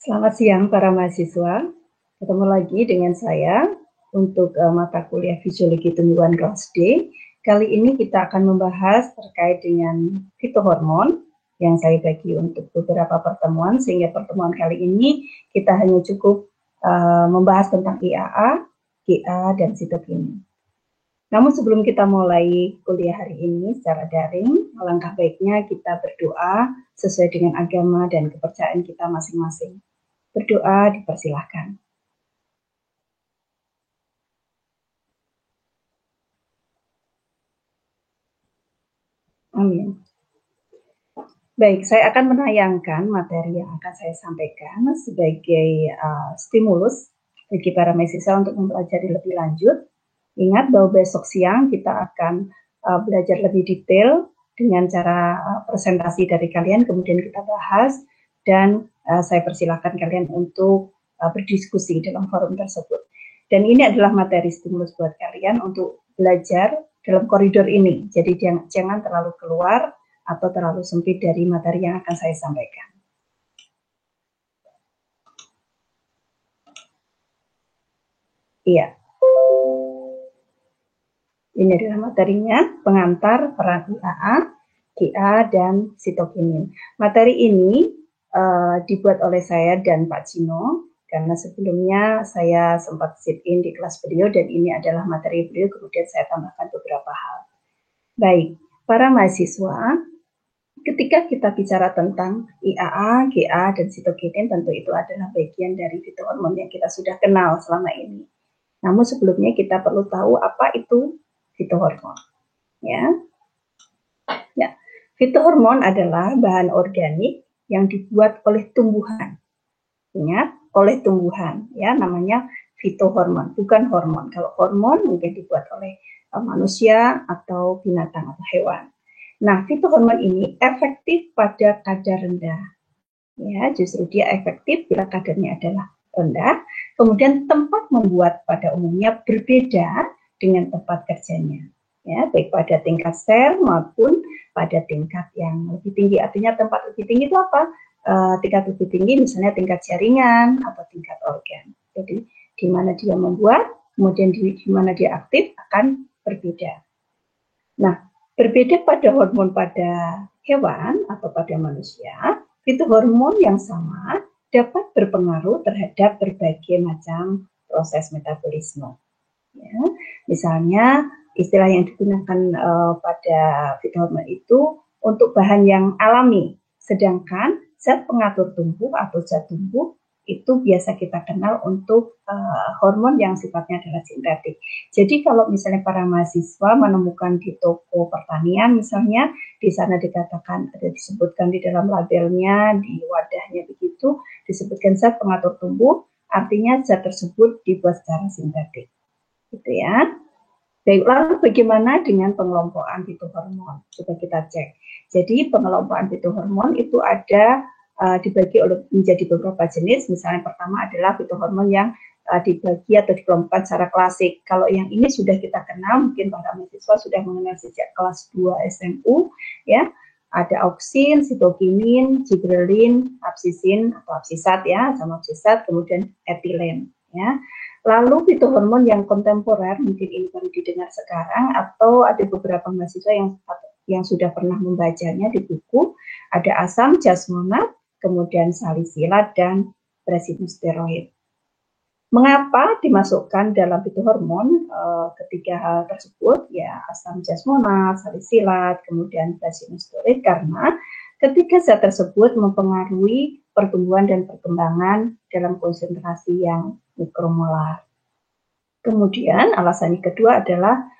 Selamat siang para mahasiswa, ketemu lagi dengan saya untuk mata kuliah Fisiologi Tumbuhan kelas D. Kali ini kita akan membahas terkait dengan fitohormon yang saya bagi untuk beberapa pertemuan, sehingga pertemuan kali ini kita hanya cukup membahas tentang IAA, GA, dan sitokinin. Namun sebelum kita mulai kuliah hari ini secara daring, alangkah baiknya kita berdoa sesuai dengan agama dan kepercayaan kita masing-masing. Berdoa dipersilahkan. Amin. Baik, saya akan menayangkan materi yang akan saya sampaikan sebagai stimulus bagi para mahasiswa untuk mempelajari lebih lanjut. Ingat bahwa besok siang kita akan belajar lebih detail dengan cara presentasi dari kalian, kemudian kita bahas, dan saya persilahkan kalian untuk berdiskusi dalam forum tersebut. Dan ini adalah materi stimulus buat kalian untuk belajar dalam koridor ini. Jadi jangan terlalu keluar atau terlalu sempit dari materi yang akan saya sampaikan. Iya. Ini adalah materinya, pengantar, peran IAA, GA, dan sitokinin. Materi ini dibuat oleh saya dan Pak Cino, karena sebelumnya saya sempat sit-in di kelas beliau, dan ini adalah materi beliau, kemudian saya tambahkan beberapa hal. Baik, para mahasiswa, ketika kita bicara tentang IAA, GA, dan sitokinin, tentu itu adalah bagian dari fitohormon yang kita sudah kenal selama ini. Namun sebelumnya kita perlu tahu apa itu fitohormon. Ya, fitohormon adalah bahan organik yang dibuat oleh tumbuhan. Ingat, oleh tumbuhan, ya, namanya fitohormon, bukan hormon. Kalau hormon mungkin dibuat oleh manusia atau binatang atau hewan. Nah, fitohormon ini efektif pada kadar rendah. Ya, justru dia efektif bila kadarnya adalah rendah. Kemudian tempat membuat pada umumnya berbeda dengan tempat kerjanya. Ya, baik pada tingkat sel maupun pada tingkat yang lebih tinggi. Artinya tempat lebih tinggi itu apa? Tingkat lebih tinggi misalnya tingkat jaringan atau tingkat organ. Jadi di mana dia membuat, kemudian di mana dia aktif akan berbeda. Nah, berbeda pada hormon pada hewan atau pada manusia, fitohormon yang sama dapat berpengaruh terhadap berbagai macam proses metabolisme. Ya, misalnya istilah yang digunakan pada fitohormon itu untuk bahan yang alami, sedangkan zat pengatur tumbuh atau zat tumbuh itu biasa kita kenal untuk hormon yang sifatnya adalah sintetik. Jadi kalau misalnya para mahasiswa menemukan di toko pertanian misalnya, di sana dikatakan ada disebutkan di dalam labelnya, di wadahnya begitu, disebutkan zat pengatur tumbuh, artinya zat tersebut dibuat secara sintetik. Gitu ya. Baik, lalu bagaimana dengan pengelompokan fitohormon? Coba kita cek. Jadi pengelompokan fitohormon itu ada dibagi menjadi beberapa jenis. Misalnya pertama adalah fitohormon yang dibagi atau dikelompokkan secara klasik. Kalau yang ini sudah kita kenal, mungkin para mahasiswa sudah mengenal sejak kelas 2 SMU, ya. Ada auksin, sitokinin, giberelin, absisin atau absisat ya, sama absisat, kemudian etilen ya. Lalu fitohormon yang kontemporer, mungkin ini baru didengar sekarang, atau ada beberapa mahasiswa yang sudah pernah membacanya di buku, ada asam jasmonat, kemudian salisilat, dan presinosteroid. Mengapa dimasukkan dalam fitohormon ketiga hal tersebut? Ya, asam jasmonat, salisilat, kemudian presinosteroid, karena ketiga zat tersebut mempengaruhi pertumbuhan dan perkembangan dalam konsentrasi yang mikromolar. Kemudian alasan yang kedua adalah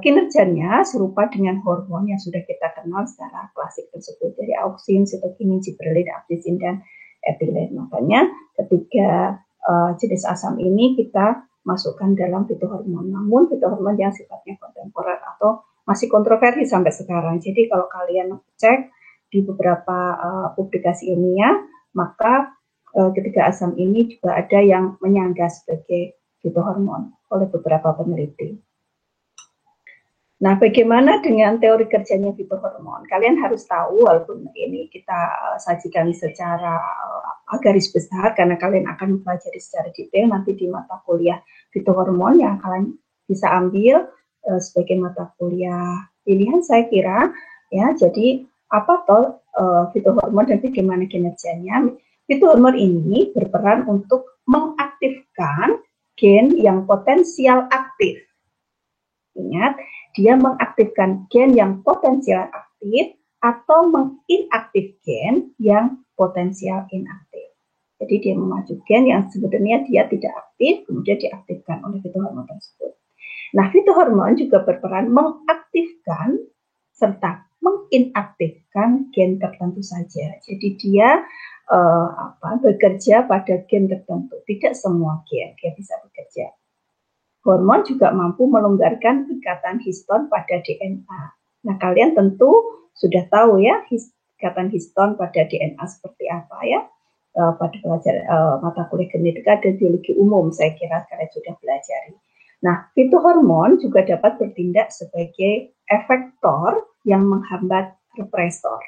kinerjanya serupa dengan hormon yang sudah kita kenal secara klasik tersebut, dari auksin, sitokinin, giberelin, absisin, dan etilen. Makanya ketiga jenis asam ini kita masukkan dalam fitohormon. Namun fitohormon yang sifatnya kontemporer atau masih kontroversi sampai sekarang. Jadi kalau kalian cek di beberapa publikasi ilmiah, maka ketiga asam ini juga ada yang menyangga sebagai fitohormon oleh beberapa peneliti. Nah, bagaimana dengan teori kerjanya fitohormon? Kalian harus tahu, walaupun ini kita sajikan secara garis besar, karena kalian akan mempelajari secara detail nanti di mata kuliah fitohormon yang kalian bisa ambil sebagai mata kuliah pilihan, saya kira. Ya, jadi apa toh fitohormon dan bagaimana kinerjanya? Fitohormon ini berperan untuk mengaktifkan gen yang potensial aktif. Ingat, dia mengaktifkan gen yang potensial aktif atau menginaktif gen yang potensial inaktif. Jadi dia memacu gen yang sebenarnya dia tidak aktif, kemudian diaktifkan oleh fitohormon tersebut. Nah, fitohormon juga berperan mengaktifkan serta menginaktifkan gen tertentu saja. Jadi dia bekerja pada gen tertentu, tidak semua gen dia bisa bekerja. Hormon juga mampu melonggarkan ikatan histon pada DNA. Nah, kalian tentu sudah tahu ya ikatan histon pada DNA seperti apa ya. Pada pelajaran mata kuliah genetika dan biologi umum, saya kira kalian sudah pelajari. Nah, fitohormon juga dapat bertindak sebagai efektor yang menghambat represor.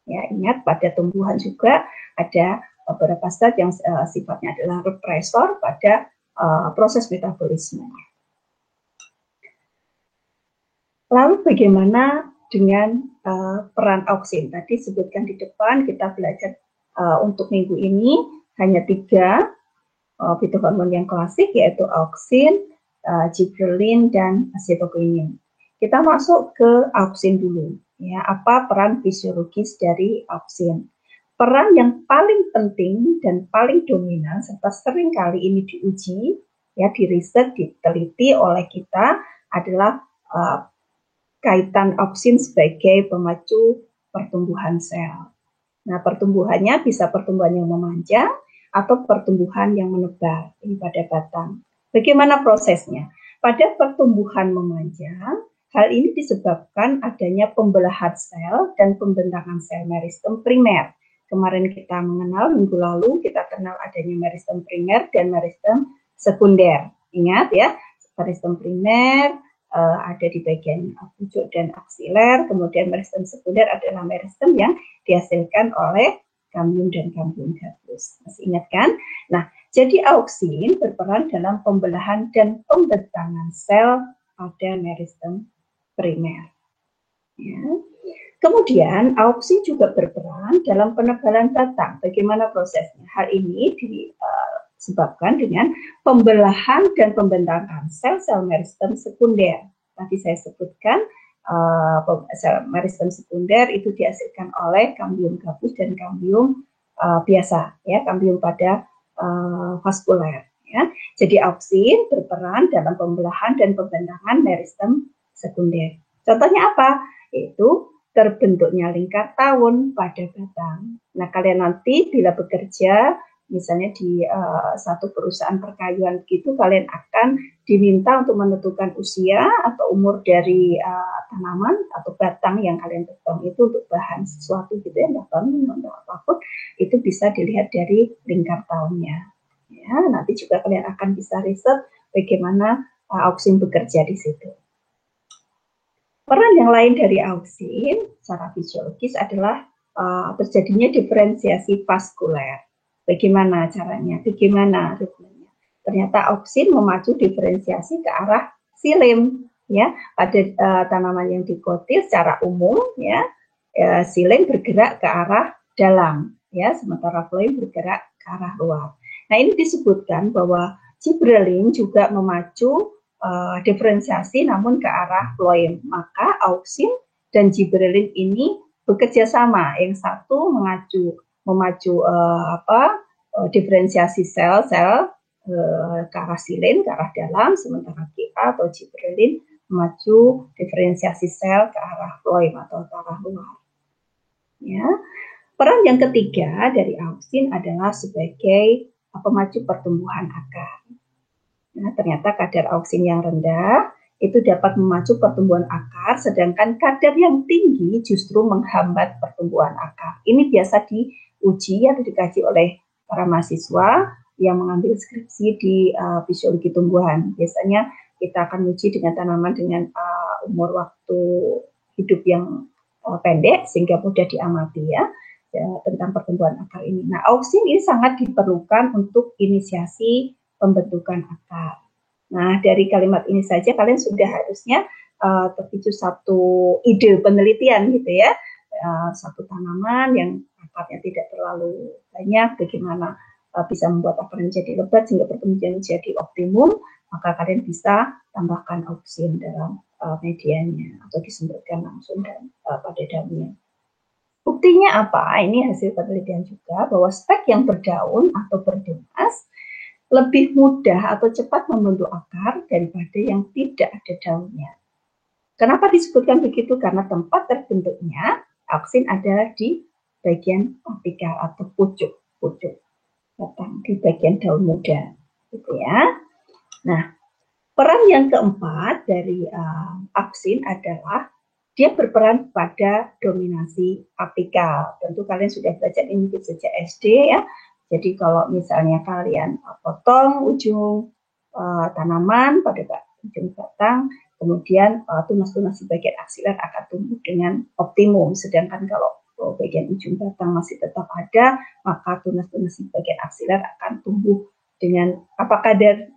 Ya, ingat pada tumbuhan juga ada beberapa zat yang sifatnya adalah represor pada proses metabolisme. Lalu bagaimana dengan peran auksin? Tadi sebutkan di depan, kita belajar untuk minggu ini hanya 3 fitohormon yang klasik, yaitu auksin, gibberellin, dan acetylcholine. Kita masuk ke auksin dulu. Ya, apa peran fisiologis dari auksin? Peran yang paling penting dan paling dominan serta sering kali ini diuji, ya, di riset, diteliti oleh kita adalah kaitan auksin sebagai pemacu pertumbuhan sel. Nah, pertumbuhannya bisa pertumbuhan yang memanjang atau pertumbuhan yang menebar ini pada batang. Bagaimana prosesnya? Pada pertumbuhan memanjang, hal ini disebabkan adanya pembelahan sel dan pembentangan sel meristem primer. Kemarin kita mengenal, minggu lalu kita kenal adanya meristem primer dan meristem sekunder. Ingat ya, meristem primer ada di bagian pucuk dan aksiler, kemudian meristem sekunder adalah meristem yang dihasilkan oleh kambium dan kambium gabus. Masih ingat kan? Nah, jadi auksin berperan dalam pembelahan dan pembentangan sel pada meristem primer. Ya. Kemudian auksin juga berperan dalam penebalan batang. Bagaimana prosesnya? Hal ini disebabkan dengan pembelahan dan pembentangan sel-sel meristem sekunder. Tadi saya sebutkan sel meristem sekunder itu dihasilkan oleh kambium gabus dan kambium biasa, ya, kambium pada vaskuler. Ya. Jadi auksin berperan dalam pembelahan dan pembentangan meristem sekunder. Contohnya apa? Itu terbentuknya lingkar tahun pada batang. Nah, kalian nanti bila bekerja misalnya di satu perusahaan perkayuan begitu, kalian akan diminta untuk menentukan usia atau umur dari tanaman atau batang yang kalian tebang itu untuk bahan sesuatu gitu ya, bangun atau apapun, itu bisa dilihat dari lingkar tahunnya. Ya, nanti juga kalian akan bisa riset bagaimana auksin bekerja di situ. Peran yang lain dari auksin secara fisiologis adalah terjadinya diferensiasi vaskuler. Bagaimana caranya? Bagaimana ritmenya? Ternyata auksin memacu diferensiasi ke arah xilem, ya. Pada tanaman yang dikotil secara umum, ya, xilem bergerak ke arah dalam, ya, sementara phloem bergerak ke arah luar. Nah, ini disebutkan bahwa gibberellin juga memacu diferensiasi namun ke arah phloem. Maka auksin dan gibberellin ini bekerja sama. Yang satu memacu diferensiasi sel-sel ke arah xilem, ke arah dalam, sementara GA atau gibberellin memacu diferensiasi sel ke arah phloem atau ke arah luar. Ya. Peran yang ketiga dari auksin adalah sebagai pemacu pertumbuhan akar. Nah, ternyata kadar auksin yang rendah itu dapat memacu pertumbuhan akar, sedangkan kadar yang tinggi justru menghambat pertumbuhan akar. Ini biasa diuji atau dikaji oleh para mahasiswa yang mengambil skripsi di fisiologi tumbuhan. Biasanya kita akan uji dengan tanaman dengan umur waktu hidup yang pendek sehingga mudah diamati ya tentang pertumbuhan akar ini. Nah, auksin ini sangat diperlukan untuk inisiasi pembentukan akar. Nah, dari kalimat ini saja kalian sudah harusnya terpicu satu ide penelitian gitu ya. Satu tanaman yang akarnya tidak terlalu banyak, bagaimana bisa membuat akar menjadi lebat sehingga pertumbuhan menjadi optimum, maka kalian bisa tambahkan auksin dalam medianya atau disemprotkan langsung pada daunnya. Buktinya apa? Ini hasil penelitian juga bahwa spek yang berdaun atau bertunas lebih mudah atau cepat membentuk akar daripada yang tidak ada daunnya. Kenapa disebutkan begitu? Karena tempat terbentuknya auksin adalah di bagian apikal atau pucuk batang, di bagian daun muda, gitu ya. Nah, peran yang keempat dari auksin adalah dia berperan pada dominasi apikal. Tentu kalian sudah belajar ini sejak SD ya. Jadi kalau misalnya kalian potong ujung tanaman pada ujung batang, kemudian tunas-tunas di bagian aksiler akan tumbuh dengan optimum. Sedangkan kalau bagian ujung batang masih tetap ada, maka tunas-tunas di bagian aksiler akan tumbuh dengan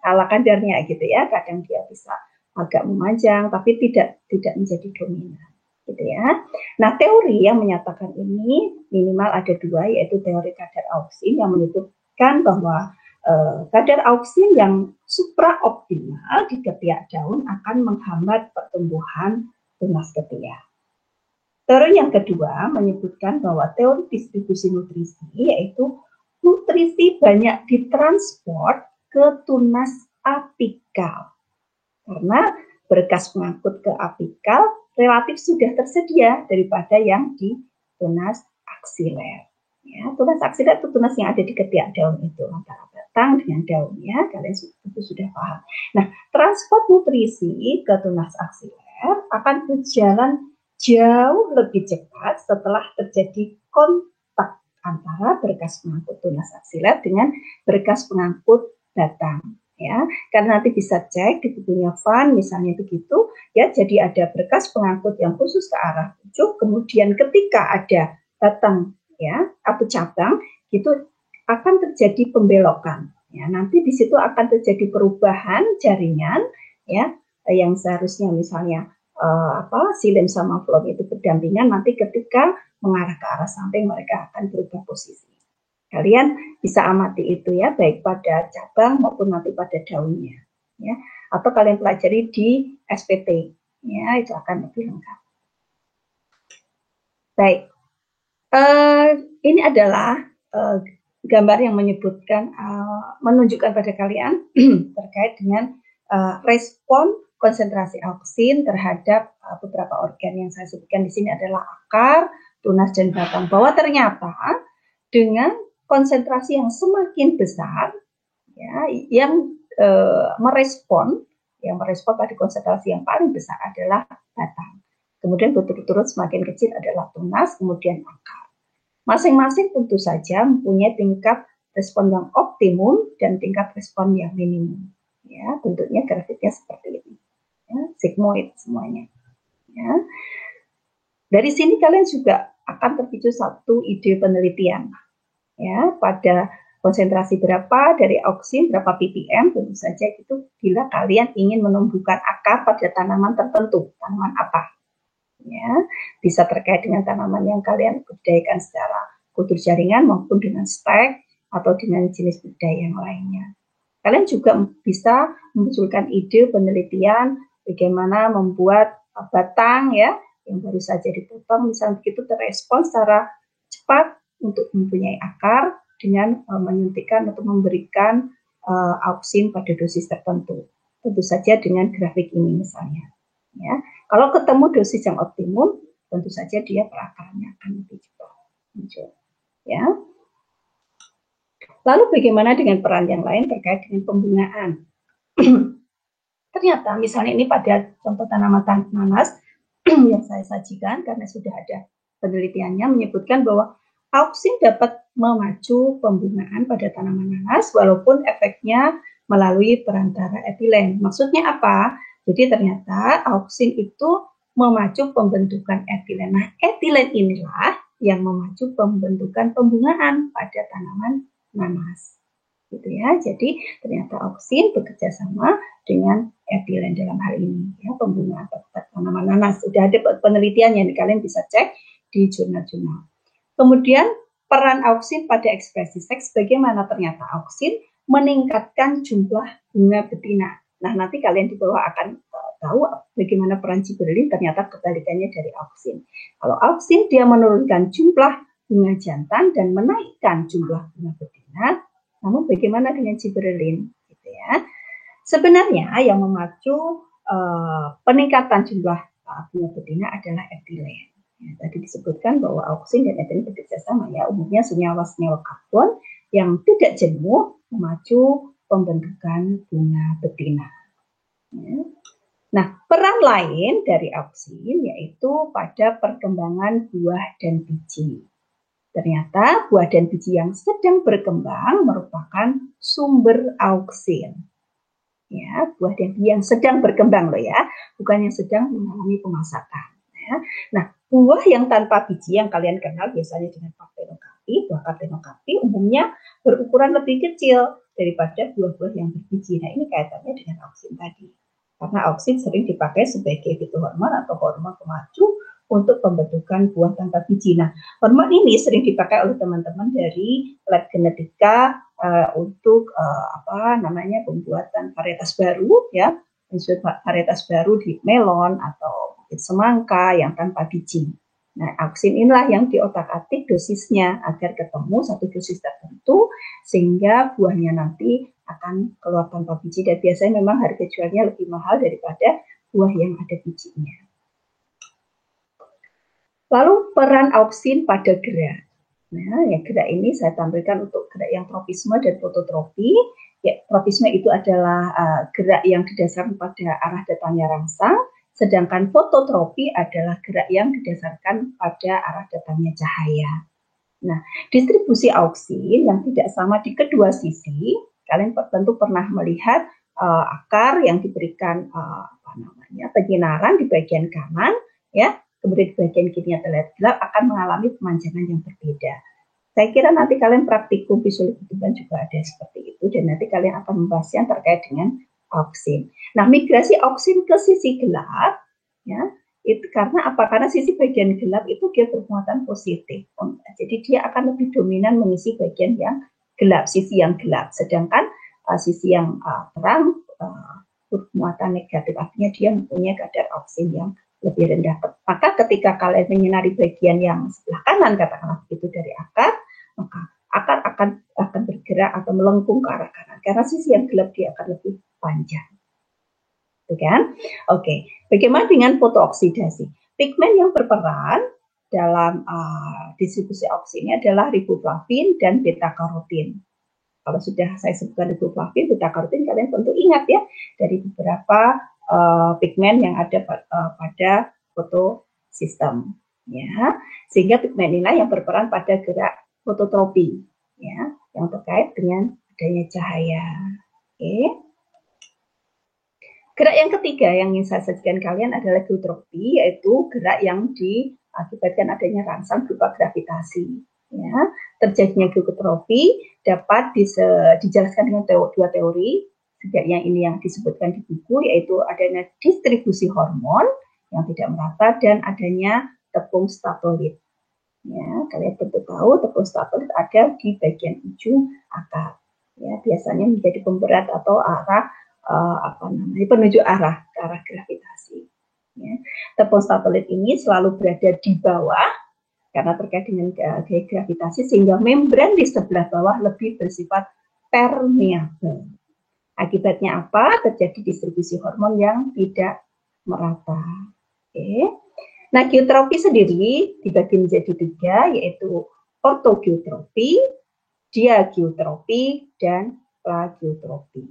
ala kadarnya gitu ya. Kadang dia bisa agak memanjang, tapi tidak menjadi dominan, gitu ya. Nah, teori yang menyatakan ini minimal ada dua, yaitu teori kadar auksin yang menyebutkan bahwa kadar auksin yang supraoptimal di ketiak daun akan menghambat pertumbuhan tunas ketiak. Teori yang kedua menyebutkan bahwa teori distribusi nutrisi, yaitu nutrisi banyak ditransport ke tunas apikal. Karena berkas pengangkut ke apikal relatif sudah tersedia daripada yang di tunas aksiler. Ya, tunas aksiler itu tunas yang ada di ketiak daun itu antara batang dengan daunnya, kalian itu sudah paham. Nah, transport nutrisi ke tunas aksiler akan berjalan jauh lebih cepat setelah terjadi kontak antara berkas pengangkut tunas aksiler dengan berkas pengangkut batang. Ya, karena nanti bisa cek di bukunya Van misalnya begitu ya, jadi ada berkas pengangkut yang khusus ke arah pucuk, kemudian ketika ada batang ya atau cabang itu akan terjadi pembelokan ya, nanti di situ akan terjadi perubahan jaringan ya, yang seharusnya misalnya xilem sama phloem itu berdampingan, nanti ketika mengarah ke arah samping mereka akan berubah posisi. Kalian bisa amati itu ya, baik pada cabang maupun nanti pada daunnya ya, atau kalian pelajari di SPT ya, itu akan lebih lengkap. Baik, ini adalah gambar yang menyebutkan menunjukkan pada kalian terkait dengan respon konsentrasi auksin terhadap beberapa organ yang saya sebutkan di sini adalah akar, tunas dan batang, bahwa ternyata dengan konsentrasi yang semakin besar ya, yang merespon pada konsentrasi yang paling besar adalah batang. Kemudian berturut-turut semakin kecil adalah tunas, kemudian akar. Masing-masing tentu saja mempunyai tingkat respon yang optimum dan tingkat respon yang minimum. Ya, bentuknya grafiknya seperti ini. Ya, sigmoid semuanya. Ya. Dari sini kalian juga akan terpicu satu ide penelitian. Ya, pada konsentrasi berapa dari auksin, berapa ppm, tentu saja itu bila kalian ingin menumbuhkan akar pada tanaman tertentu. Tanaman apa? Ya, bisa terkait dengan tanaman yang kalian budidayakan secara kultur jaringan maupun dengan stek atau dengan jenis budidaya yang lainnya. Kalian juga bisa memunculkan ide penelitian bagaimana membuat batang ya yang baru saja dipotong misalnya begitu terrespon secara cepat untuk mempunyai akar dengan menyuntikkan atau memberikan auksin pada dosis tertentu. Tentu saja dengan grafik ini misalnya. Ya, kalau ketemu dosis yang optimum, tentu saja dia perakarannya akan lebih cepat muncul. Ya. Lalu bagaimana dengan peran yang lain terkait dengan pembungaan? Ternyata misalnya ini pada contoh tanaman nanas yang saya sajikan karena sudah ada penelitiannya menyebutkan bahwa auksin dapat memacu pembungaan pada tanaman nanas walaupun efeknya melalui perantara etilen. Maksudnya apa? Jadi ternyata auksin itu memacu pembentukan etilen. Nah, etilen inilah yang memacu pembentukan pembungaan pada tanaman nanas. Gitu ya. Jadi ternyata auksin bekerja sama dengan etilen dalam hal ini ya, pembungaan pada tanaman nanas. Sudah ada penelitiannya, kalian bisa cek di jurnal-jurnal. Kemudian peran auksin pada ekspresi seks, bagaimana ternyata auksin meningkatkan jumlah bunga betina. Nah, nanti kalian di bawah akan tahu bagaimana peran gibberellin, ternyata kebalikannya dari auksin. Kalau auksin dia menurunkan jumlah bunga jantan dan menaikkan jumlah bunga betina, namun bagaimana dengan gibberellin? Gitu ya. Sebenarnya yang memacu peningkatan jumlah bunga betina adalah etilen. Ya, tadi disebutkan bahwa auksin dan etilen bekerja sama ya, umumnya senyawa-senyawa karbon yang tidak jenuh memacu pembentukan bunga betina. Ya. Nah, peran lain dari auksin yaitu pada perkembangan buah dan biji. Ternyata buah dan biji yang sedang berkembang merupakan sumber auksin. Ya, buah dan biji yang sedang berkembang loh ya, bukan yang sedang mengalami pemasakan. Ya. Nah, buah yang tanpa biji yang kalian kenal biasanya dengan partenokarpi, buah partenokarpi umumnya berukuran lebih kecil daripada buah-buah yang berbiji. Nah, ini kaitannya dengan auksin tadi. Karena auksin sering dipakai sebagai fitohormon atau hormon pemacu untuk pembentukan buah tanpa biji. Nah, hormon ini sering dipakai oleh teman-teman dari lab genetika untuk pembuatan varietas baru ya, varietas baru di melon atau semangka yang tanpa biji. Nah, auksin inilah yang diotak-atik dosisnya agar ketemu satu dosis tertentu sehingga buahnya nanti akan keluar tanpa biji, dan biasanya memang harga jualnya lebih mahal daripada buah yang ada bijinya. Lalu peran auksin pada gerak. Nah, ya gerak ini saya tampilkan untuk gerak yang tropisme dan fototropi. Ya, tropisme itu adalah gerak yang didasarkan pada arah datangnya rangsang, sedangkan fototropi adalah gerak yang didasarkan pada arah datangnya cahaya. Nah, distribusi auksin yang tidak sama di kedua sisi, kalian tentu pernah melihat akar yang diberikan penyinaran di bagian kanan, ya, kemudian di bagian kirinya terlihat gelap, akan mengalami pemanjangan yang berbeda. Saya kira nanti kalian praktikum visualisasi tumbuhan juga ada seperti itu, dan nanti kalian akan membahasnya terkait dengan auksin. Nah, migrasi auksin ke sisi gelap, ya, itu karena apa? Karena sisi bagian gelap itu dia bermuatan positif. Jadi dia akan lebih dominan mengisi bagian yang gelap, sisi yang gelap. Sedangkan sisi yang terang bermuatan negatif. Artinya dia mempunyai kadar auksin yang lebih rendah. Maka ketika kalian menyinari bagian yang sebelah kanan, katakanlah begitu dari akar, maka akar akan bergerak atau melengkung ke arah kanan. Karena sisi yang gelap dia akan lebih panjang. Kan? Oke, bagaimana dengan fotooksidasi? Pigmen yang berperan dalam distribusi auksin ini adalah riboflavin dan beta-karotin. Kalau sudah saya sebutkan riboflavin, beta-karotin, kalian tentu ingat ya dari beberapa pigmen yang ada pada fotosistem. Ya, sehingga pigmen inilah yang berperan pada gerak fototropi, ya, yang terkait dengan adanya cahaya. Oke. Gerak yang ketiga yang ingin saya sajikan kalian adalah geotropi, yaitu gerak yang diakibatkan adanya rangsang berupa gravitasi. Ya, terjadinya geotropi dapat dijelaskan dengan dua teori. Yang ini yang disebutkan di buku, yaitu adanya distribusi hormon yang tidak merata dan adanya tepung statolit. Ya, kalian tentu tahu tepung statolit ada di bagian ujung akar. Ya, biasanya menjadi pemberat atau arah penunjuk arah ke arah gravitasi. Ya. Tepung statolit ini selalu berada di bawah karena terkait dengan gaya gravitasi, sehingga membran di sebelah bawah lebih bersifat permeabel. Akibatnya apa? Terjadi distribusi hormon yang tidak merata. Oke. Nah, geotropi sendiri dibagi menjadi tiga, yaitu ortogeotropi, diageotropi, dan plageotropi.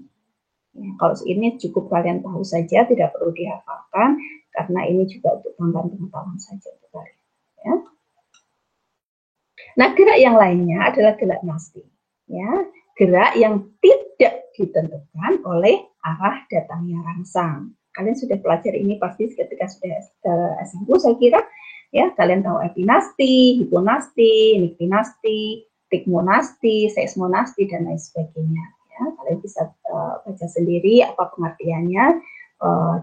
Ya, kalau ini cukup kalian tahu saja, tidak perlu dihafalkan, karena ini juga untuk tambahan pengetahuan saja untuk kalian. Ya. Nah, gerak yang lainnya adalah gerak nasting. Ya, gerak yang tidak ditentukan oleh arah datangnya rangsang. kalian sudah pelajari ini pasti ketika sudah S1 saya kira, ya kalian tahu epinasti, hiponasti, niktinasti, tigmonasti, seismonasti dan lain sebagainya. Ya, kalian bisa baca sendiri apa pengertiannya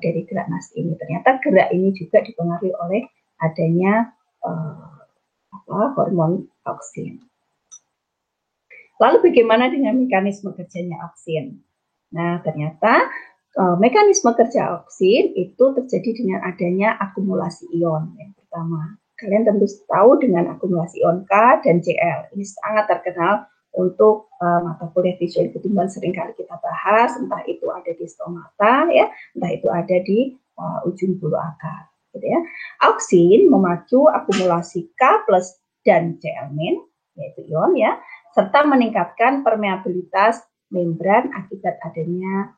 dari gerak nasti ini. Ternyata gerak ini juga dipengaruhi oleh adanya hormon auksin. Lalu bagaimana dengan mekanisme kerjanya auksin? Nah, ternyata mekanisme kerja auksin itu terjadi dengan adanya akumulasi ion. Yang pertama, kalian tentu tahu dengan akumulasi ion K dan Cl. Ini sangat terkenal untuk mata kuliah visual pertumbuhan sering kali kita bahas, entah itu ada di stomata, ya, entah itu ada di ujung bulu akar. Gitu ya. Auksin memacu akumulasi K plus dan Cl-, yaitu ion, ya, serta meningkatkan permeabilitas membran akibat adanya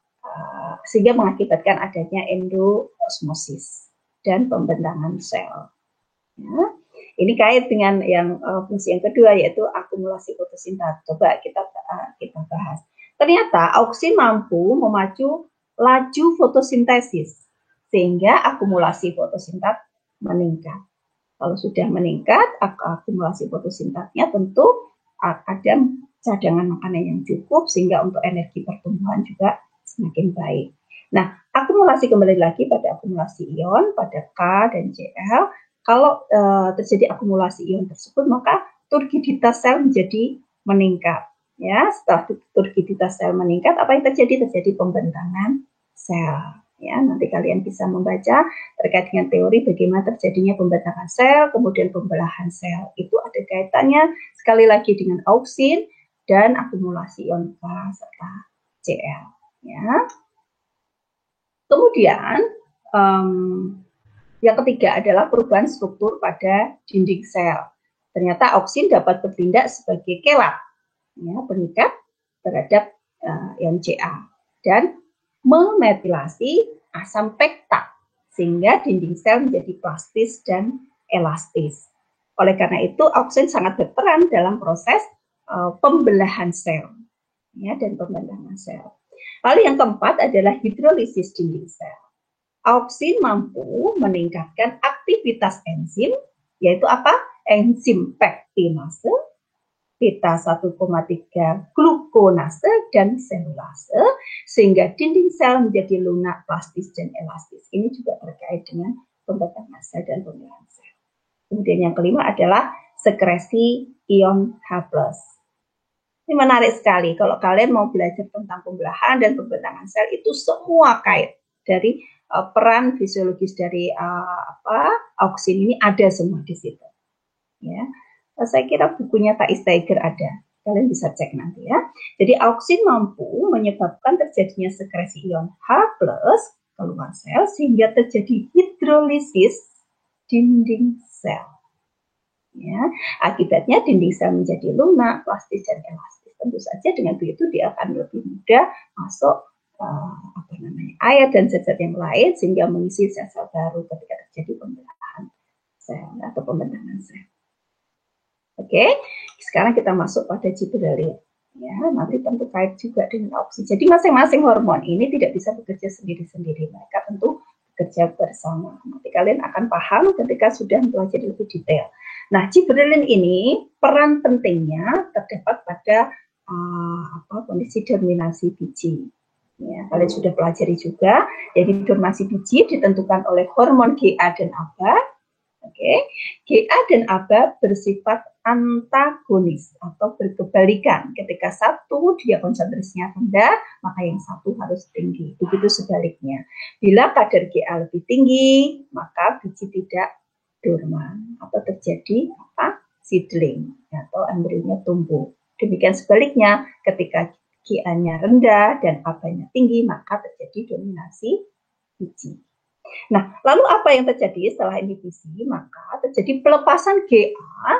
sehingga mengakibatkan adanya endoosmosis dan pembentangan sel. Ya. Ini kait dengan yang fungsi yang kedua yaitu akumulasi fotosintesis. Coba kita bahas. Ternyata auksin mampu memacu laju fotosintesis sehingga akumulasi fotosintesis meningkat. Kalau sudah meningkat, akumulasi fotosintesnya tentu ada cadangan makanan yang cukup sehingga untuk energi pertumbuhan juga semakin baik. Nah, akumulasi kembali lagi pada akumulasi ion pada K dan Cl. Kalau terjadi akumulasi ion tersebut, maka turgiditas sel menjadi meningkat. Ya, setelah turgiditas sel meningkat, apa yang terjadi? Terjadi pembentangan sel. Ya, nanti kalian bisa membaca terkait dengan teori bagaimana terjadinya pembentangan sel, kemudian pembelahan sel. Itu ada kaitannya sekali lagi dengan auksin dan akumulasi ion K serta Cl. Ya. Kemudian yang ketiga adalah perubahan struktur pada dinding sel. Ternyata auksin dapat bertindak sebagai kelat, ya, pengikat terhadap ion Ca dan memetilasi asam pektat sehingga dinding sel menjadi plastis dan elastis. Oleh karena itu auksin sangat berperan dalam proses pembelahan sel, ya, dan pembentangan sel. Lalu yang keempat adalah hidrolisis dinding sel. Auksin mampu meningkatkan aktivitas enzim, yaitu apa? Enzim pektinase, beta 1,3 glukonase dan selulase, sehingga dinding sel menjadi lunak, plastis, dan elastis. Ini juga terkait dengan pembentangan sel dan pembelahan sel. Kemudian yang kelima adalah sekresi ion H+. Ini menarik sekali. Kalau kalian mau belajar tentang pembelahan dan pembentangan sel, itu semua kait dari peran fisiologis dari auksin ini ada semua di situ. Ya, saya kira bukunya Thais Tiger ada. Kalian bisa cek nanti ya. Jadi auksin mampu menyebabkan terjadinya sekresi ion H+ keluar sel sehingga terjadi hidrolisis dinding sel. Ya, akibatnya dinding sel menjadi lunak, plastis dan elastis. Tentu saja dengan begitu dia akan lebih mudah masuk air dan zat-zat yang lain sehingga mengisi sel-sel baru ketika terjadi pembelahan sel atau pembentangan sel. Oke, sekarang kita masuk pada gibberellin. Ya, nanti tentu kait juga dengan auksin. Jadi masing-masing hormon ini tidak bisa bekerja sendiri-sendiri. Mereka tentu bekerja bersama. Nanti kalian akan paham ketika sudah mempelajari lebih detail. Nah, gibberellin ini peran pentingnya terdapat pada kondisi germinasi biji. Ya, kalian sudah pelajari juga. Jadi germinasi biji ditentukan oleh hormon GA dan ABA. Oke, GA dan ABA bersifat antagonis atau berkebalikan. Ketika satu dia konsentrasinya rendah, maka yang satu harus tinggi. Begitu sebaliknya. Bila kadar GA lebih tinggi, maka biji tidak dorman atau terjadi seedling atau embrionya tumbuh. Demikian sebaliknya, ketika GA-nya rendah dan AB-nya tinggi, maka terjadi dominasi biji. Nah, lalu apa yang terjadi setelah inhibisi? Maka terjadi pelepasan GA,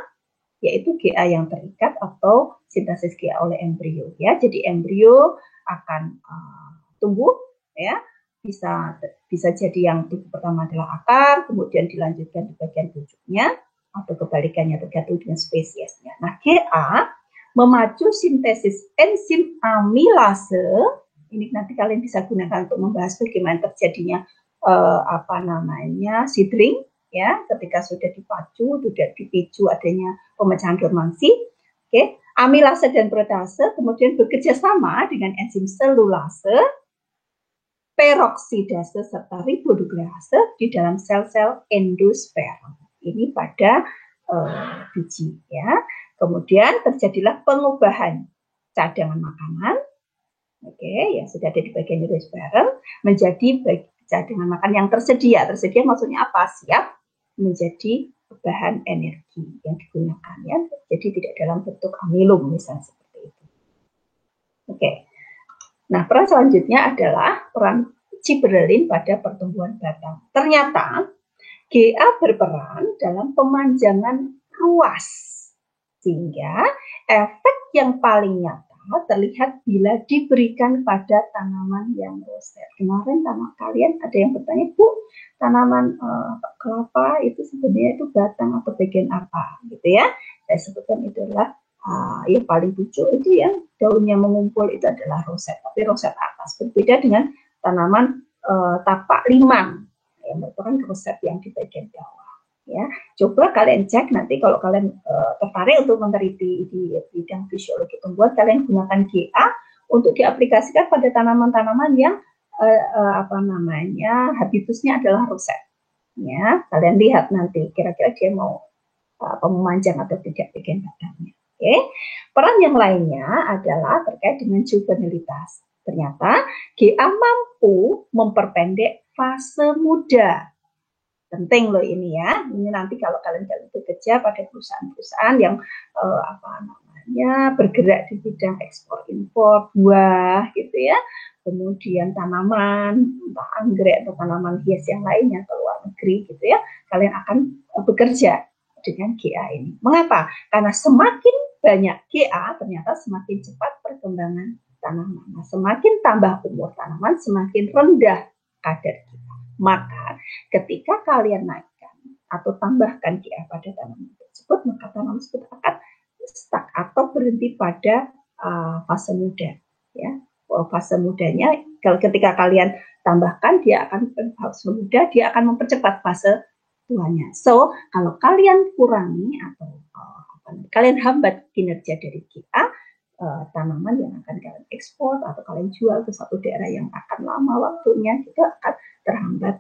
yaitu GA yang terikat atau sintesis GA oleh embrio. Ya, jadi embrio akan tumbuh, ya, bisa jadi yang tubuh pertama adalah akar, kemudian dilanjutkan di bagian pucuknya, atau kebalikannya tergantung dengan spesiesnya. Nah, GA memacu sintesis enzim amilase. Ini nanti kalian bisa gunakan untuk membahas bagaimana terjadinya apa namanya, seedling, ya, ketika sudah dipicu adanya pemecahan dormansi, oke, amilase dan protease kemudian bekerja sama dengan enzim selulase, peroksidase serta ribonuklease di dalam sel-sel endosperm. Ini pada biji, ya. Kemudian terjadilah pengubahan cadangan makanan, oke, yang sudah ada di bagian endosperm menjadi cadangan makan yang tersedia. Tersedia maksudnya apa? Siap menjadi bahan energi yang digunakan, ya. Jadi tidak dalam bentuk amilum misalnya seperti itu. Oke. Nah, peran selanjutnya adalah peran gibberellin pada pertumbuhan batang. Ternyata GA berperan dalam pemanjangan ruas, sehingga efek yang paling nyata terlihat bila diberikan pada tanaman yang roset. Kemarin kalian ada yang bertanya, Bu, tanaman kelapa itu sebenarnya itu batang atau bagian apa, gitu ya? Saya sebutkan itu adalah yang paling pucuk itu yang daunnya mengumpul itu adalah roset, tapi roset atas, berbeda dengan tanaman tapak limang yang merupakan roset yang di bagian bawah, ya. Coba kalian cek nanti kalau kalian tertarik untuk meneliti di bidang fisiologi tumbuhan, kalian gunakan GA untuk diaplikasikan pada tanaman-tanaman yang apa namanya, habitusnya adalah roset, ya. Kalian lihat nanti kira-kira dia mau memanjang atau tidak bagian batangnya. Oke. Peran yang lainnya adalah terkait dengan juvenilitas. Ternyata GA mampu memperpendek fase muda. Penting loh ini, ya. Ini nanti kalau kalian bekerja pada perusahaan-perusahaan yang apa namanya, bergerak di bidang ekspor impor buah, gitu ya. Kemudian tanaman, entah anggrek atau tanaman hias yang lainnya ke luar negeri, gitu ya. Kalian akan bekerja dengan GA ini. Mengapa? Karena semakin banyak GA, ternyata semakin cepat perkembangan tanaman. Nah, semakin tambah umur tanaman, semakin rendah kadar GA. Maka ketika kalian naikkan atau tambahkan GA pada tanaman tersebut, maka tanaman tersebut akan stuck atau berhenti pada fase muda, ya. Fase mudanya, ketika kalian tambahkan, dia akan fase muda, dia akan mempercepat fase tuanya. So, kalau kalian kurangi atau kalian hambat kinerja dari GA, tanaman yang akan kalian ekspor atau kalian jual ke satu daerah yang akan lama waktunya, juga akan terhambat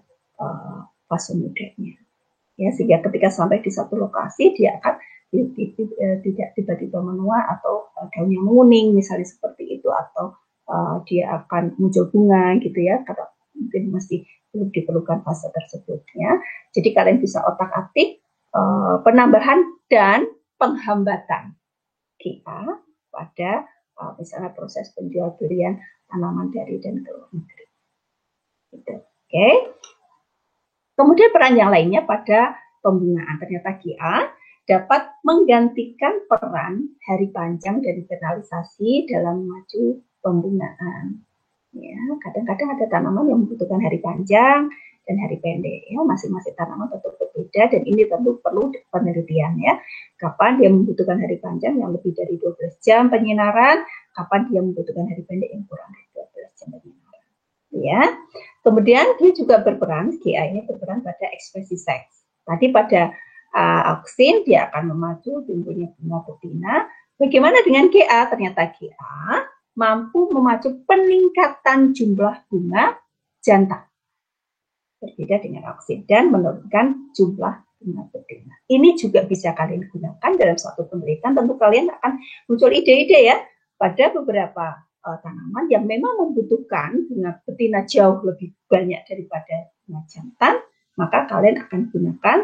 fase mudanya. Ya, sehingga ketika sampai di satu lokasi, dia akan tidak tiba-tiba menua atau daunnya menguning, misalnya seperti itu, atau dia akan muncul bunga, gitu ya, karena mungkin masih belum diperlukan fase tersebutnya. Jadi kalian bisa otak-atik penambahan dan penghambatan GA pada misalnya proses penjual belian tanaman dari dan ke luar negeri. Gitu. Oke. Kemudian peran yang lainnya pada pembungaan. Ternyata GA dapat menggantikan peran hari panjang dan finalisasi dalam maju pembungaan. Ya, kadang-kadang ada tanaman yang membutuhkan hari panjang dan hari pendek, ya. Masing-masing tanaman tentu berbeda dan ini tentu perlu penelitian, ya. Kapan dia membutuhkan hari panjang yang lebih dari 12 jam penyinaran, kapan dia membutuhkan hari pendek yang kurang dari 12 jam penyinaran, ya. Kemudian dia juga berperan, GA ini berperan pada ekspresi seks. Tadi pada auksin dia akan memacu tumbuhnya bunga betina. Bagaimana dengan GA? Ternyata GA mampu memacu peningkatan jumlah bunga jantan, berbeda dengan auksin, dan menurunkan jumlah bunga betina. Ini juga bisa kalian gunakan dalam suatu penelitian. Tentu kalian akan muncul ide-ide, ya, pada beberapa tanaman yang memang membutuhkan bunga betina jauh lebih banyak daripada bunga jantan, maka kalian akan gunakan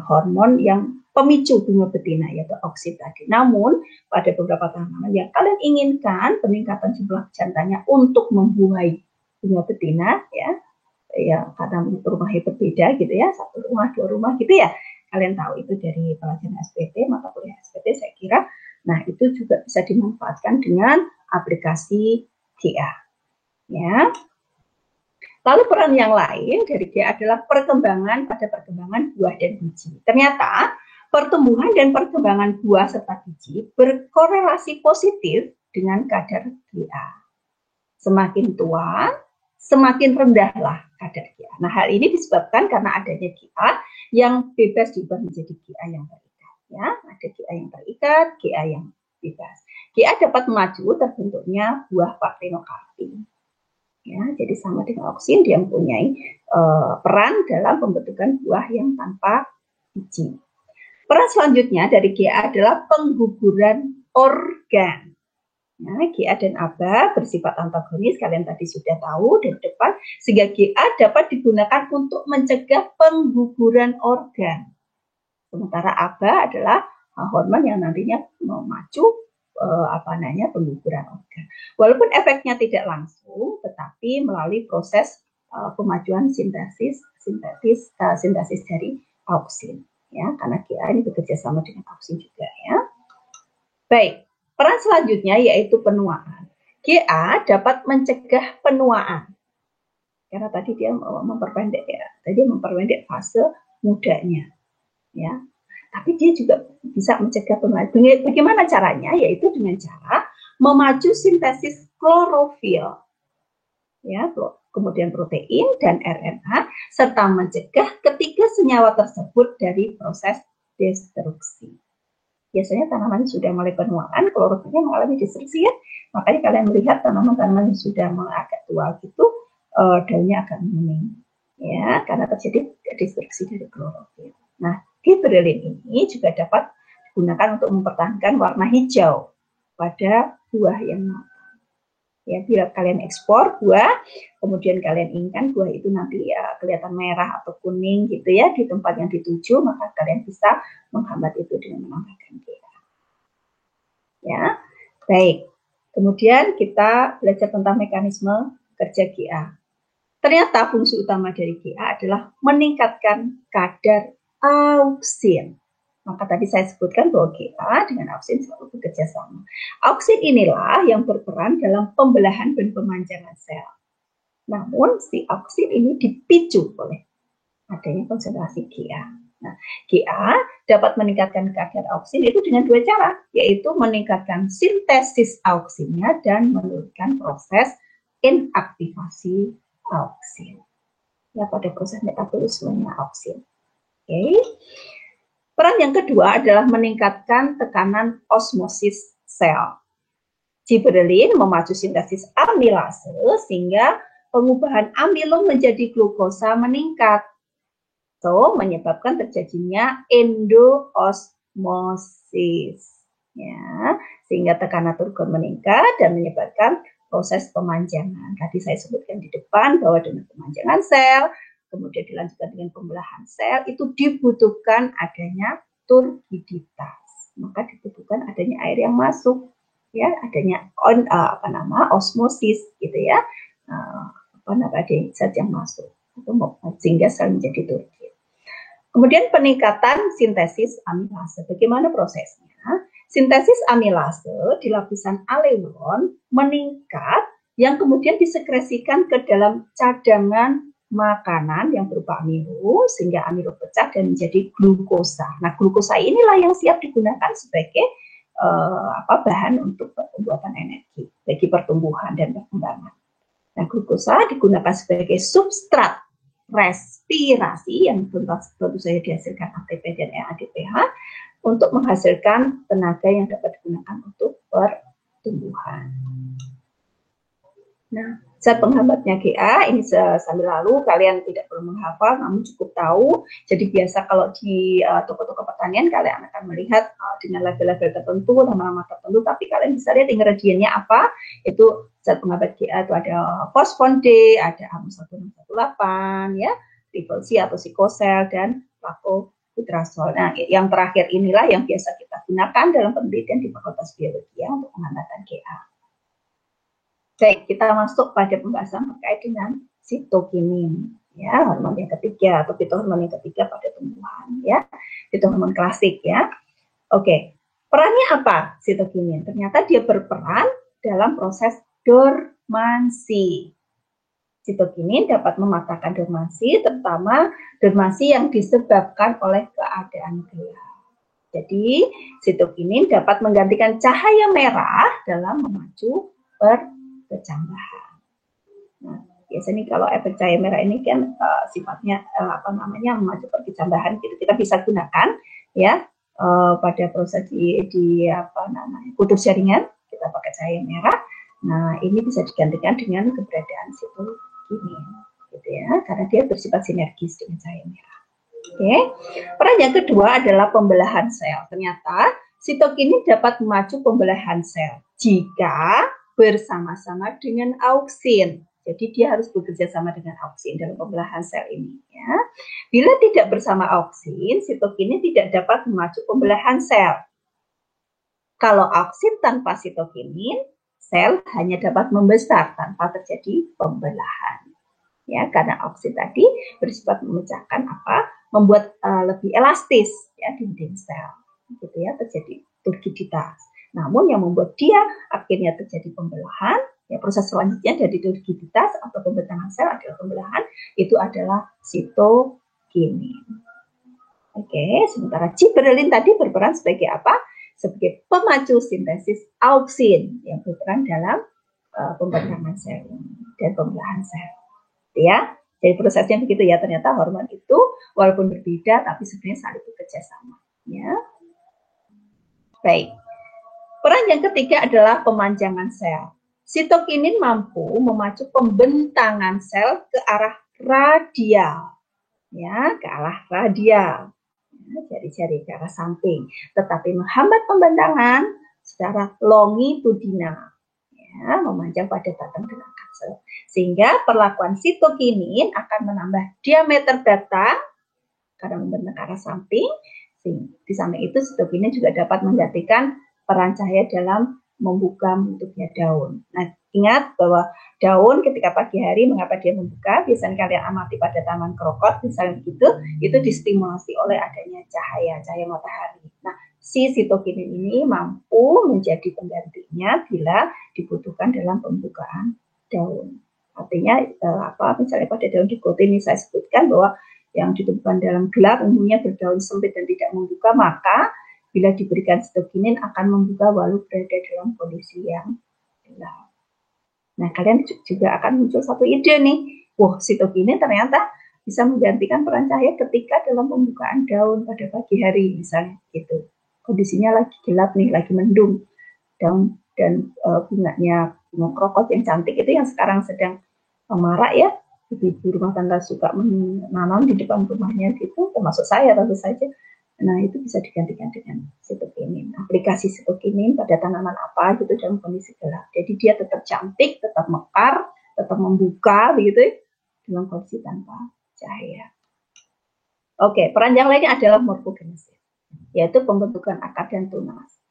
hormon yang pemicu bunga betina, yaitu auksin tadi. Namun pada beberapa tanaman yang kalian inginkan peningkatan jumlah jantannya untuk membuahi bunga betina, ya karena rumahnya berbeda, gitu ya, satu rumah, dua rumah, gitu ya. Kalian tahu itu dari pelajaran SPT, mata kuliah SPT, saya kira. Nah, itu juga bisa dimanfaatkan dengan aplikasi GA, ya. Lalu peran yang lain dari GA adalah perkembangan buah dan biji. Ternyata pertumbuhan dan perkembangan buah serta biji berkorelasi positif dengan kadar GA. Semakin tua, semakin rendahlah kadar GA. Nah, hal ini disebabkan karena adanya GA yang bebas diubah menjadi GA yang terikat. Ya, ada GA yang terikat, GA yang bebas. GA dapat memacu terbentuknya buah parthenokarpin. Ya, jadi sama dengan auksin, dia mempunyai peran dalam pembentukan buah yang tanpa biji. Peran selanjutnya dari GA adalah pengguguran organ. Nah, GA dan ABA bersifat antagonis, kalian tadi sudah tahu dari depan, sehingga GA dapat digunakan untuk mencegah pengguguran organ. Sementara ABA adalah hormon yang nantinya memacu pengguguran organ. Walaupun efeknya tidak langsung, tetapi melalui proses pemajuan sintesis dari auksin. Ya, karena GA ini bekerja sama dengan auksin juga ya. Baik, peran selanjutnya yaitu penuaan. GA dapat mencegah penuaan. Karena tadi dia memperpendek ya, tadi memperpendek fase mudanya. Ya. Tapi dia juga bisa mencegah penuaan. Bagaimana caranya? Yaitu dengan cara memacu sintesis klorofil. Ya, kemudian protein dan RNA serta mencegah ketiga senyawa tersebut dari proses destruksi. Biasanya tanaman sudah mulai penuaan, klorofilnya mengalami destruksi ya. Makanya kalian melihat tanaman-tanaman yang sudah agak tua gitu, daunnya agak menguning. Ya, karena terjadi destruksi dari klorofil. Nah, gibberellin ini juga dapat digunakan untuk mempertahankan warna hijau pada buah yang matang. Ya, bila kalian ekspor buah, kemudian kalian inginkan buah itu nanti ya kelihatan merah atau kuning gitu ya di tempat yang dituju, maka kalian bisa menghambat itu dengan menambahkan GA. Ya, baik. Kemudian kita belajar tentang mekanisme kerja GA. Ternyata fungsi utama dari GA adalah meningkatkan kadar auksin. Maka tadi saya sebutkan bahwa GA dengan auksin selalu bekerja sama. Auksin inilah yang berperan dalam pembelahan dan pemanjangan sel. Namun si auksin ini dipicu oleh adanya konsentrasi GA. Nah, GA dapat meningkatkan kadar auksin itu dengan dua cara, yaitu meningkatkan sintesis auksinnya dan menurunkan proses inaktivasi auksin. Ya, pada proses metabolismenya auksin. Oke. Peran yang kedua adalah meningkatkan tekanan osmosis sel. Gibberellin memacu sintesis amilase sehingga pengubahan amilum menjadi glukosa meningkat. So, menyebabkan terjadinya endoosmosis. Ya, sehingga tekanan turgor meningkat dan menyebabkan proses pemanjangan. Tadi saya sebutkan di depan bahwa dengan pemanjangan sel, kemudian dilanjutkan dengan pembelahan sel, itu dibutuhkan adanya turgiditas. Maka dibutuhkan adanya air yang masuk, ya, adanya osmosis, gitu ya, ada zat yang masuk, sehingga sel menjadi turgid. Kemudian peningkatan sintesis amilase. Bagaimana prosesnya? Sintesis amilase di lapisan aleuron meningkat yang kemudian disekresikan ke dalam cadangan makanan yang berupa amilo sehingga amilo pecah dan menjadi glukosa. Nah, glukosa inilah yang siap digunakan sebagai bahan untuk pembuatan energi bagi pertumbuhan dan perkembangan. Nah, glukosa digunakan sebagai substrat respirasi yang tentu saja dihasilkan ATP dan ADPH untuk menghasilkan tenaga yang dapat digunakan untuk pertumbuhan. Nah, zat penghambatnya GA ini sambil lalu kalian tidak perlu menghafal, namun cukup tahu. Jadi biasa kalau di toko-toko pertanian kalian akan melihat dengan label-label tertentu, nama-nama tertentu, tapi kalian bisa lihat ingredientnya apa. Itu zat penghambat GA itu ada fosfon D, ada amu-1618, ya, triple C atau sikosel dan lakobutrasol. Nah, yang terakhir inilah yang biasa kita gunakan dalam penelitian di Fakultas Biologi ya, untuk penghambatan GA. Baik, kita masuk pada pembahasan terkait dengan sitokinin, ya, hormon yang ketiga atau fitohormon yang ketiga pada tumbuhan, ya, fitohormon klasik, ya. Oke, perannya apa sitokinin? Ternyata dia berperan dalam proses dormansi. Sitokinin dapat mematahkan dormansi, terutama dormansi yang disebabkan oleh keadaan gelap. Jadi, sitokinin dapat menggantikan cahaya merah dalam memacu perkecambahan. Nah, Biasanya kalau efek cahaya merah ini kan sifatnya memacu perkecambahan gitu. Kita bisa gunakan ya pada proses di kultur jaringan kita pakai cahaya merah. Nah, ini bisa digantikan dengan keberadaan sitokinin gitu ya, karena dia bersifat sinergis dengan cahaya merah. Oke. Peran yang kedua adalah pembelahan sel. Ternyata sitokinin dapat memacu pembelahan sel jika bersama-sama dengan auksin. Jadi dia harus bekerja sama dengan auksin dalam pembelahan sel ini. Ya. Bila tidak bersama auksin, sitokinin tidak dapat memacu pembelahan sel. Kalau auksin tanpa sitokinin, sel hanya dapat membesar tanpa terjadi pembelahan. Ya, karena auksin tadi bersifat memecahkan membuat lebih elastis ya dinding sel, gitu ya, terjadi turgiditas. Namun yang membuat dia akhirnya terjadi pembelahan, ya proses selanjutnya dari turgiditas atau pembentangan sel adalah pembelahan, itu adalah sitokinin. Oke, sementara gibberellin tadi berperan sebagai apa? Sebagai pemacu sintesis auksin yang berperan dalam pembentangan sel dan pembelahan sel. Ya, jadi prosesnya begitu ya. Ternyata hormon itu walaupun berbeda tapi sebenarnya saling bekerja sama. Ya, baik. Peran yang ketiga adalah pemanjangan sel. Sitokinin mampu memacu pembentangan sel ke arah radial, ya, ke arah radial, ya, jari-jari ke arah samping, tetapi menghambat pembentangan secara longitudinal, ya, memanjang pada batang dan akar sel. Sehingga perlakuan sitokinin akan menambah diameter batang karena membentang ke arah samping. Di samping itu sitokinin juga dapat menggantikan peran cahaya dalam membuka bentuknya daun. Nah, ingat bahwa daun ketika pagi hari mengapa dia membuka? Biasanya kalian amati pada taman krokot misalnya begitu, itu distimulasi oleh adanya cahaya matahari. Nah, si sitokinin ini mampu menjadi penggantinya bila dibutuhkan dalam pembukaan daun. Artinya misalnya pada daun digotin ini saya sebutkan bahwa yang ditemukan dalam gelap umumnya berdaun sempit dan tidak membuka, maka bila diberikan sitokinin akan membuka walau berada dalam kondisi yang gelap. Nah, kalian juga akan muncul satu ide nih, wah sitokinin ternyata bisa menggantikan peran cahaya ketika dalam pembukaan daun pada pagi hari misalnya gitu. Kondisinya lagi gelap nih, lagi mendung, daun dan bunga krokot yang cantik itu yang sekarang sedang marak ya. Ibu rumah tangga suka menanam di depan rumahnya gitu, termasuk saya tentu saja. Nah, itu bisa digantikan dengan sitokinin. Aplikasi sitokinin pada tanaman apa gitu dalam kondisi gelap. Jadi dia tetap cantik, tetap mekar, tetap membuka begitu dalam kondisi tanpa cahaya. Oke, peran yang lainnya adalah morfogenesis, yaitu pembentukan akar dan tunas.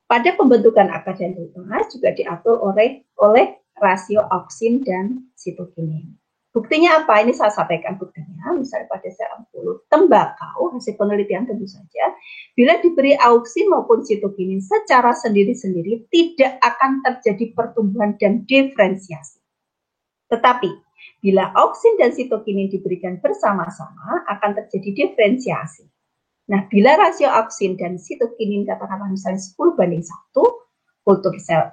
Pada pembentukan akar dan tunas juga diatur oleh rasio auksin dan sitokinin. Buktinya apa? Ini saya sampaikan buktinya. Misalnya pada sel ampul tembakau, hasil penelitian tentu saja, bila diberi auksin maupun sitokinin secara sendiri-sendiri, tidak akan terjadi pertumbuhan dan diferensiasi. Tetapi, bila auksin dan sitokinin diberikan bersama-sama, akan terjadi diferensiasi. Nah, bila rasio auksin dan sitokinin katakanlah misalnya 10:1, kultur sel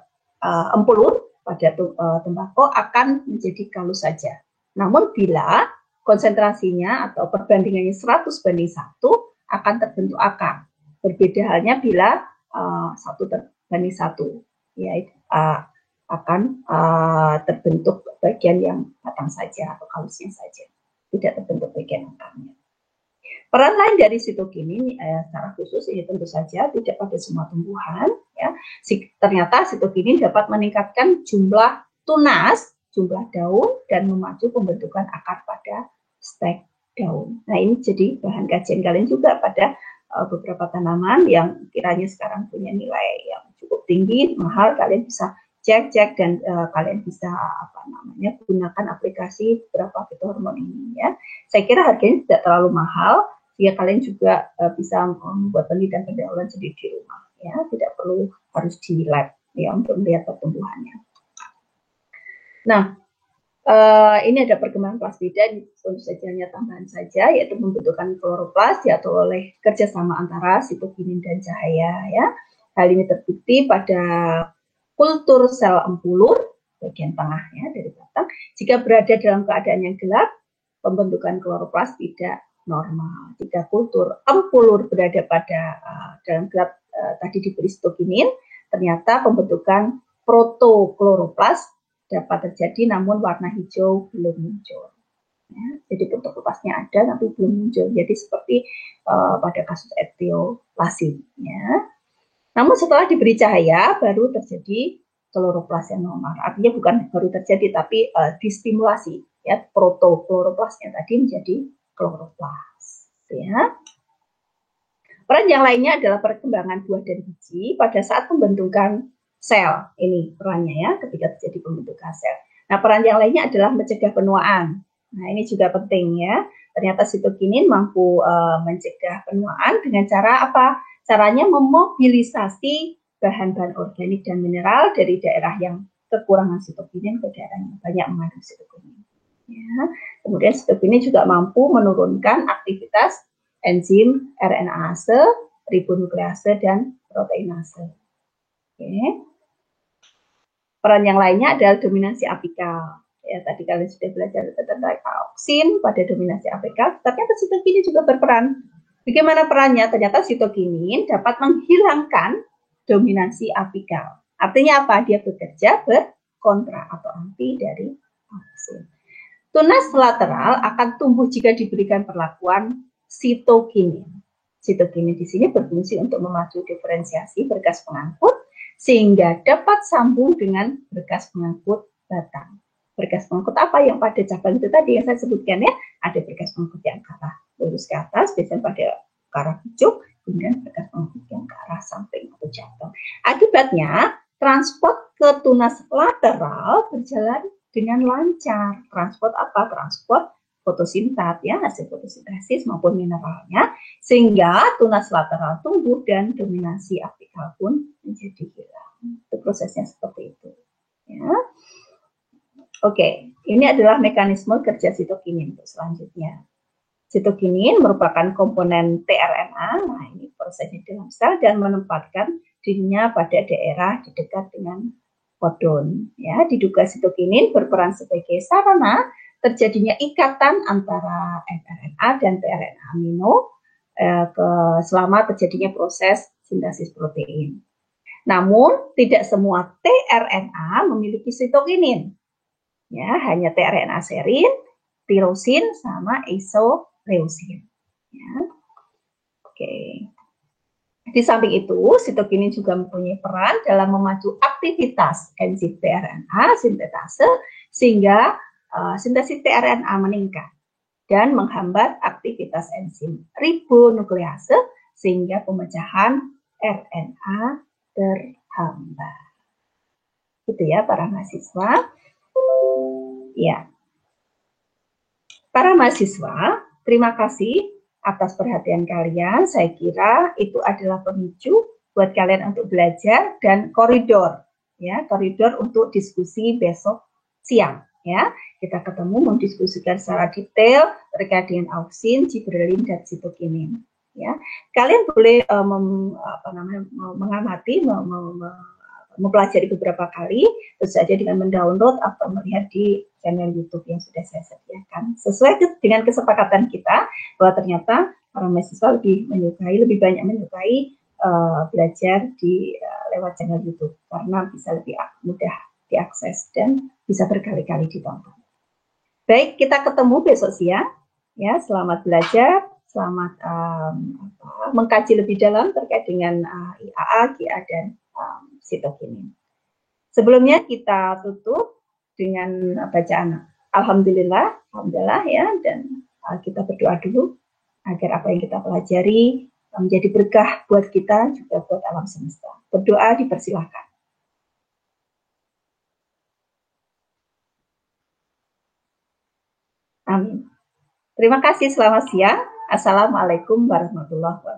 empulur pada tembakau akan menjadi kalus saja. Namun bila konsentrasinya atau perbandingannya 100:1 akan terbentuk akar. Berbeda halnya bila 1:1, yaitu akan terbentuk bagian yang batang saja atau kalusnya saja, tidak terbentuk bagian akarnya. Peran lain dari sitokinin secara khusus ini tentu saja tidak pada semua tumbuhan. Ya. Ternyata sitokinin dapat meningkatkan jumlah tunas, jumlah daun, dan memacu pembentukan akar pada stek daun. Nah, ini jadi bahan kajian kalian juga pada beberapa tanaman yang kiranya sekarang punya nilai yang cukup tinggi, mahal, kalian bisa cek dan kalian bisa gunakan aplikasi beberapa fitohormon ini ya. Saya kira harganya tidak terlalu mahal, ya kalian juga bisa membuat penelitian pendahuluan sendiri di rumah ya, tidak perlu harus di lab ya untuk melihat pertumbuhannya. Nah, ini ada perkembangan plasmida, tentu saja hanya tambahan saja, yaitu pembentukan kloroplas diatur oleh kerjasama antara sitokinin dan cahaya ya. Hal ini terbukti pada kultur sel empulur bagian tengahnya dari batang datang. Jika berada dalam keadaan yang gelap, pembentukan kloroplas tidak normal. Jika kultur ampulur berada pada dalam gelap tadi diberi sitokinin, ternyata pembentukan protokloroplas dapat terjadi namun warna hijau belum muncul. Ya, jadi protokloroplasnya ada tapi belum muncul. Jadi seperti pada kasus etiolasin. Ya. Namun setelah diberi cahaya baru terjadi kloroplas yang normal. Artinya bukan baru terjadi tapi distimulasi. Ya, protokloroplasnya tadi menjadi kloroplas. Ya. Peran yang lainnya adalah perkembangan buah dan biji pada saat pembentukan sel. Ini perannya ya, ketika terjadi pembentukan sel. Nah, peran yang lainnya adalah mencegah penuaan. Nah, ini juga penting ya. Ternyata sitokinin mampu mencegah penuaan dengan cara apa? Caranya memobilisasi bahan-bahan organik dan mineral dari daerah yang kekurangan sitokinin ke daerah yang banyak mengandung sitokinin. Ya. Kemudian sitokinin juga mampu menurunkan aktivitas enzim RNase, ribonuklease, dan proteinase. Oke. Peran yang lainnya adalah dominasi apikal. Ya, tadi kalian sudah belajar tentang auksin pada dominasi apikal, ternyata sitokinin juga berperan. Bagaimana perannya? Ternyata sitokinin dapat menghilangkan dominasi apikal. Artinya apa? Dia bekerja berkontra atau anti dari auksin. Tunas lateral akan tumbuh jika diberikan perlakuan sitokinin. Sitokinin di sini berfungsi untuk memacu diferensiasi berkas pengangkut sehingga dapat sambung dengan berkas pengangkut batang. Berkas pengangkut apa yang pada cabang itu tadi yang saya sebutkan ya, ada berkas pengangkut yang ke arah lurus ke atas, biasanya pada ke arah pucuk, kemudian berkas pengangkut yang ke arah samping atau cabang. Akibatnya, transport ke tunas lateral berjalan dengan lancar. Transport apa? Transport fotosintat ya, hasil fotosintesis maupun mineralnya, sehingga tunas lateral tumbuh dan dominasi apikal pun menjadi hilang. Itu prosesnya seperti itu. Ya. Oke, ini adalah mekanisme kerja sitokinin untuk selanjutnya. Sitokinin merupakan komponen tRNA, nah ini prosesnya dalam sel dan menempatkan dirinya pada daerah di dekat dengan kodon. Ya, diduga sitokinin berperan sebagai sarana terjadinya ikatan antara mRNA dan tRNA amino selama terjadinya proses sintesis protein. Namun tidak semua tRNA memiliki sitokinin. Ya, hanya tRNA serin, tirosin sama isoleucin. Ya. Oke. Di samping itu, sitokinin juga mempunyai peran dalam memacu aktivitas enzim tRNA sintetase sehingga sintesis tRNA meningkat dan menghambat aktivitas enzim ribonuklease sehingga pemecahan RNA terhambat. Gitu ya para mahasiswa. Ya. Para mahasiswa, terima kasih atas perhatian kalian. Saya kira itu adalah pemicu buat kalian untuk belajar dan koridor, ya, koridor untuk diskusi besok siang, ya. Kita ketemu mendiskusikan secara detail terkait dengan auksin, gibberellin, dan sitokinin, ya. Kalian boleh mengamati, mempelajari beberapa kali, tentu saja dengan mendownload atau melihat di channel YouTube yang sudah saya sediakan. Sesuai dengan kesepakatan kita bahwa ternyata para mahasiswa lebih banyak menyukai belajar di lewat channel YouTube karena bisa lebih mudah diakses dan bisa berkali-kali ditonton. Baik, kita ketemu besok siang. Ya, selamat belajar, selamat mengkaji lebih dalam terkait dengan IAA, GA, dan sitokinin. Sebelumnya kita tutup dengan bacaan Alhamdulillah ya, dan kita berdoa dulu agar apa yang kita pelajari menjadi berkah buat kita juga buat alam semesta. Berdoa dipersilahkan. Amin. Terima kasih, selamat siang. Assalamualaikum warahmatullahi wabarakatuh.